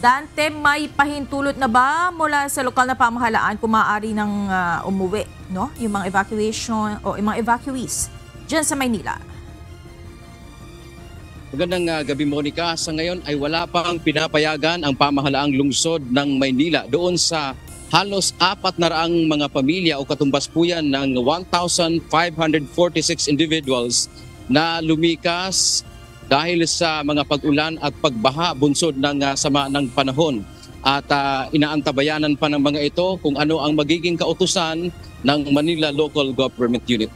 Dante, may pahintulot na ba mula sa lokal na pamahalaan kung maaari nang umuwi, no? Yung mga evacuation o yung mga evacuees dyan sa Maynila? Magandang gabi, Monica. Sa ngayon ay wala pang pinapayagan ang pamahalaang lungsod ng Maynila doon sa halos 400 mga pamilya o katumbas po yan ng 1,546 individuals na lumikas dahil sa mga pag-ulan at pagbaha bunsod ng sama ng panahon. At inaantabayanan pa ng mga ito kung ano ang magiging kautusan ng Manila Local Government Unit.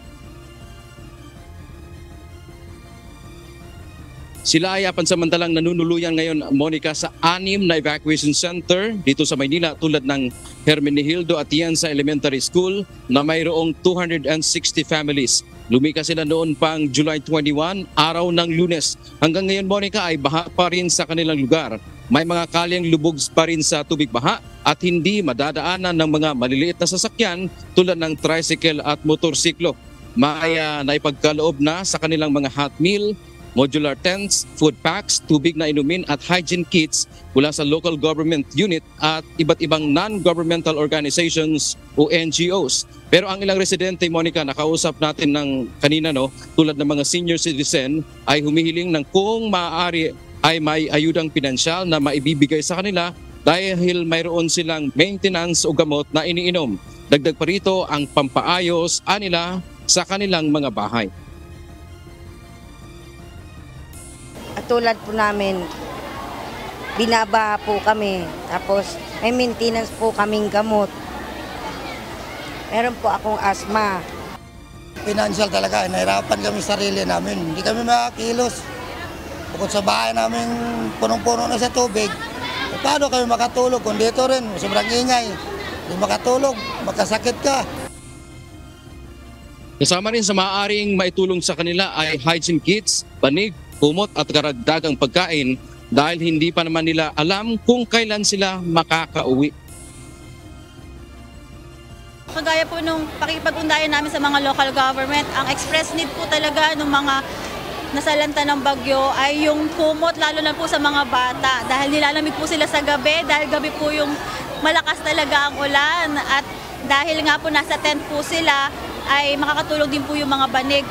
Sila ay pansamantalang nanunuluyan ngayon, Monica, sa 6 na evacuation center dito sa Maynila tulad ng Hermenegildo Atienza Elementary School na mayroong 260 families. Lumikas sila noon pang July 21, araw ng Lunes. Hanggang ngayon, Monica, ay baha pa rin sa kanilang lugar. May mga kalyang lubog pa rin sa tubig baha at hindi madadaanan ng mga maliliit na sasakyan tulad ng tricycle at motorsiklo. May naipagkaloob na sa kanilang mga hot meal, modular tents, food packs, tubig na inumin at hygiene kits mula sa local government unit at iba't ibang non-governmental organizations o NGOs. Pero ang ilang residente, Monica, nakausap natin ng kanina, no, tulad ng mga senior citizen, ay humihiling ng kung maaari ay may ayudang pinansyal na maibibigay sa kanila dahil mayroon silang maintenance o gamot na iniinom. Dagdag pa rito ang pampaayos nila sa kanilang mga bahay. Tulad po namin, binabaha po kami, tapos may maintenance po kaming gamot. Meron po akong asthma. Financial talaga, nahirapan kami sa sarili namin. Hindi kami makakilos. Bukod sa bahay namin punong-puno na sa tubig, paano kami makatulog? Kung dito rin, sobrang ingay. Hindi makatulog, magkasakit ka. Kasama rin sa maaaring maitulong sa kanila ay hygiene kits, panig, kumot at karagdagang pagkain dahil hindi pa naman nila alam kung kailan sila makakauwi. Kagaya po nung pakipag-undayan namin sa mga local government, ang express need po talaga ng mga nasalanta ng bagyo ay yung kumot, lalo na po sa mga bata. Dahil nilalamig po sila sa gabi, dahil gabi po yung malakas talaga ang ulan. At dahil nga po nasa tent po sila, ay makakatulong din po yung mga banig.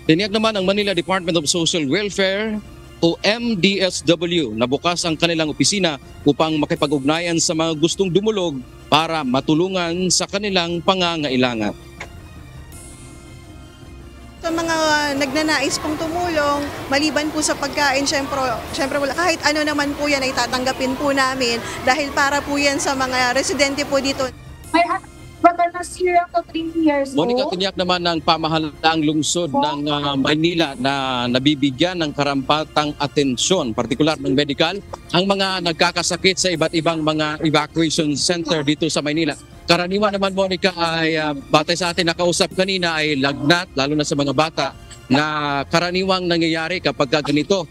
Tiniyak naman ang Manila Department of Social Welfare o MDSW na bukas ang kanilang opisina upang makipag-ugnayan sa mga gustong dumulog para matulungan sa kanilang pangangailangan. Sa mga nagnanais pong tumulong, maliban po sa pagkain, syempre wala, kahit ano naman po yan ay tatanggapin po namin dahil para po yan sa mga residente po dito. Matanas year ako 3 years old. Monica, tiniyak naman ng pamahalaang lungsod ng Maynila na nabibigyan ng karampatang atensyon, partikular ng medical, ang mga nagkakasakit sa iba't ibang mga evacuation center dito sa Maynila. Karaniwan naman, Monica, ay batay sa atin nakausap kanina ay lagnat, lalo na sa mga bata, na karaniwang nangyayari kapag ganito.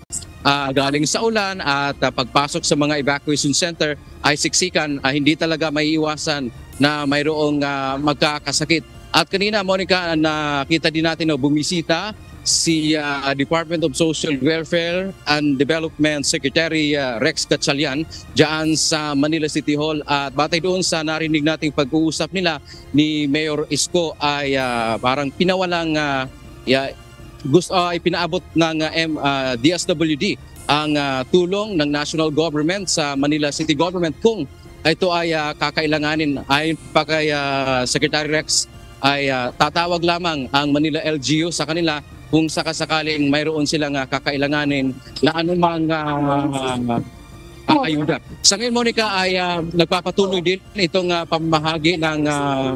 Galing sa ulan at pagpasok sa mga evacuation center ay siksikan, hindi talaga maiiwasan na mayroong magkakasakit. At kanina, Monica, nakita din natin bumisita si Department of Social Welfare and Development Secretary Rex Gatchalian dyan sa Manila City Hall. At batay doon sa narinig nating pag-uusap nila ni Mayor Isko ay parang pinawalang ipinaabot ng DSWD ang tulong ng national government sa Manila City Government kung ito ay kakailanganin. Ayon pa kay Secretary Rex ay tatawag lamang ang Manila LGU sa kanila kung sakasakaling mayroon silang kakailanganin na anumang ayuda. Sa ngayon, Monica, ay nagpapatuloy din itong pamahagi ng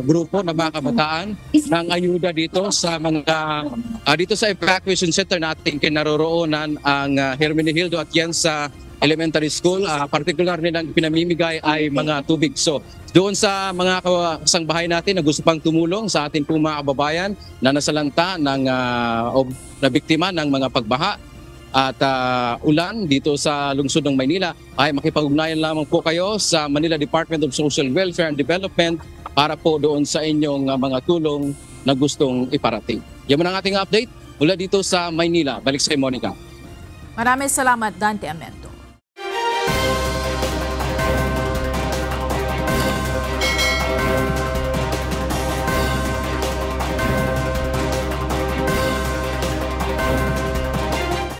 grupo ng mga kabataan ng ayuda dito sa mga dito sa evacuation center natin kinaroroonan ang Hermenegildo Atienza Elementary School. Particular nilang pinamimigay ay mga tubig. So doon sa mga kasangbahay natin na gusto pang tumulong sa ating pong mga kababayan na nasalanta ng na biktima ng mga pagbaha at ulan dito sa lungsod ng Maynila, ay makipag-ugnayan lamang po kayo sa Manila Department of Social Welfare and Development para po doon sa inyong mga tulong na gustong iparating. Yan ang ating update mula dito sa Maynila. Balik sa Monica. Maraming salamat, Dante Amento.